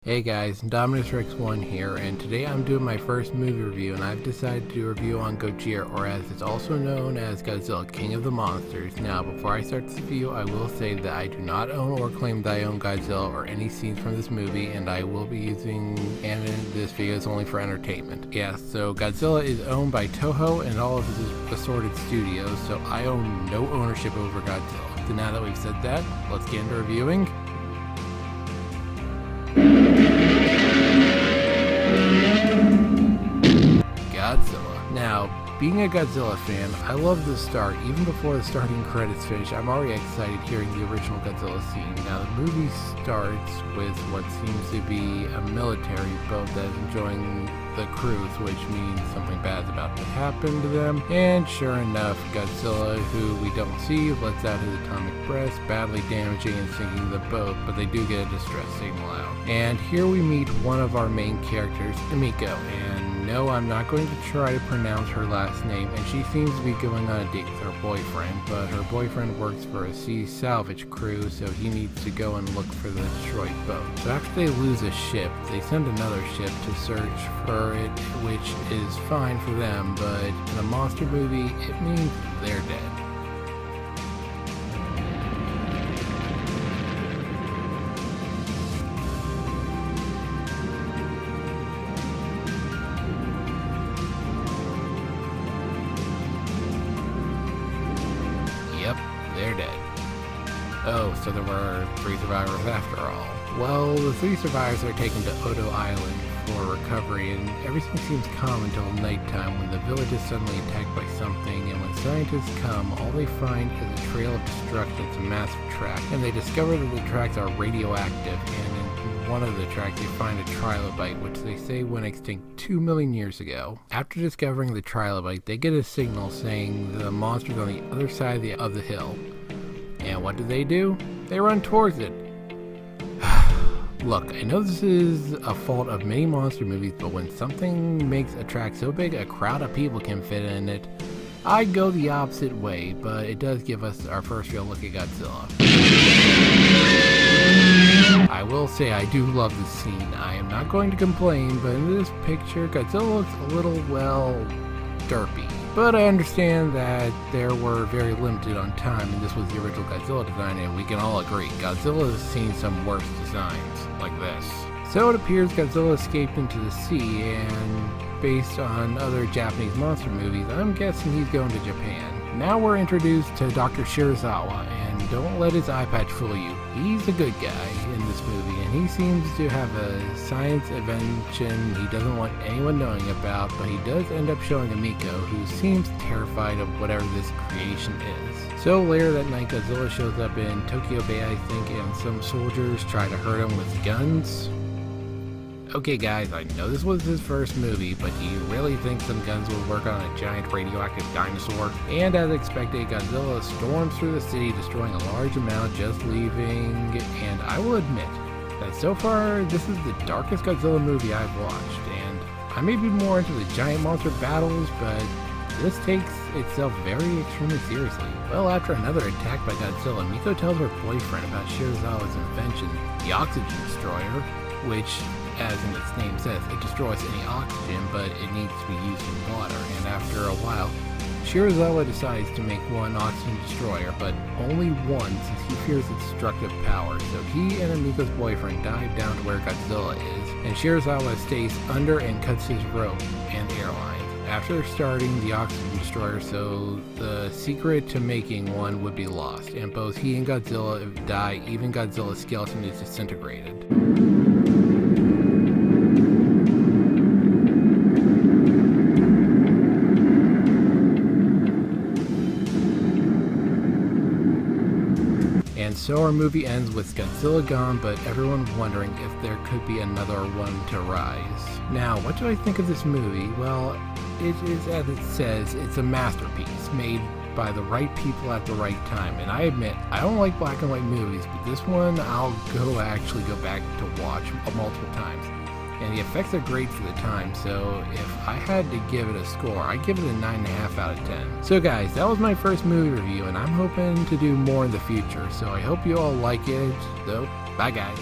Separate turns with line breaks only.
Hey guys, DominusRex1 here, and today I'm doing my first movie review, and I've decided to do a review on Gojira, or as it's also known as Godzilla, King of the Monsters. Now, before I start this review, I will say that I do not own or claim that I own Godzilla or any scenes from this movie, and I will be using this video is only for entertainment. Yeah, so Godzilla is owned by Toho and all of his assorted studios, so I own no ownership over Godzilla. So now that we've said that, let's get into reviewing. Godzilla. Now, being a Godzilla fan, I love the start. Even before the starting credits finish, I'm already excited hearing the original Godzilla scene. Now, the movie starts with what seems to be a military boat that is enjoying the cruise, which means something bad's about to happen to them. And sure enough, Godzilla, who we don't see, lets out his atomic breath, badly damaging and sinking the boat, but they do get a distress signal out. And here we meet one of our main characters, Emiko, and no, I'm not going to try to pronounce her last name, and she seems to be going on a date with her boyfriend, but her boyfriend works for a sea salvage crew, so he needs to go and look for the destroyed boat. So after they lose a ship, they send another ship to search for it, which is fine for them, but in a monster movie, it means they're dead. Yep, they're dead. Oh, so there were 3 survivors after all. Well, the 3 survivors are taken to Toho Island for recovery, and everything seems calm until nighttime when the village is suddenly attacked by something, and when scientists come, all they find is a trail of destruction. It's a massive track, and they discover that the tracks are radioactive, and in one of the tracks they find a trilobite, which they say went extinct 2 million years ago. After discovering the trilobite, they get a signal saying the monster's on the other side of the hill. And what do? They run towards it. Look, I know this is a fault of many monster movies, but when something makes a track so big a crowd of people can fit in it, I'd go the opposite way, but it does give us our first real look at Godzilla. I will say I do love this scene. I am not going to complain, but in this picture, Godzilla looks a little, well, derpy. But I understand that there were very limited on time, and this was the original Godzilla design, and we can all agree, Godzilla has seen some worse designs, like this. So it appears Godzilla escaped into the sea, and based on other Japanese monster movies, I'm guessing he's going to Japan. Now we're introduced to Dr. Shirazawa, and don't let his eye patch fool you. He's a good guy in this movie, and he seems to have a science invention he doesn't want anyone knowing about, but he does end up showing Emiko, who seems terrified of whatever this creation is. So later that night, Godzilla shows up in Tokyo Bay, I think, and some soldiers try to hurt him with guns. Okay guys, I know this was his first movie, but do you really think some guns will work on a giant radioactive dinosaur? And as expected, Godzilla storms through the city, destroying a large amount, just leaving, and I will admit that so far this is the darkest Godzilla movie I've watched, and I may be more into the giant monster battles, but this takes itself very extremely seriously. Well, after another attack by Godzilla, Miko tells her boyfriend about Shirazawa's invention, the oxygen destroyer, which, as in its name says, it destroys any oxygen, but it needs to be used in water, and after a while, Shirazawa decides to make one oxygen destroyer, but only one since he fears its destructive power, so he and Emiko's boyfriend dive down to where Godzilla is, and Shirazawa stays under and cuts his rope and airlines. After starting the oxygen destroyer, so the secret to making one would be lost, and both he and Godzilla die, even Godzilla's skeleton is disintegrated. And so our movie ends with Godzilla gone, but everyone wondering if there could be another one to rise. Now, what do I think of this movie? Well, it is, as it says, it's a masterpiece made by the right people at the right time. And I admit, I don't like black and white movies, but this one I'll actually go back to watch multiple times. And the effects are great for the time, so if I had to give it a score, I'd give it a 9.5 out of 10. So guys, that was my first movie review, and I'm hoping to do more in the future, so I hope you all like it. So, bye guys.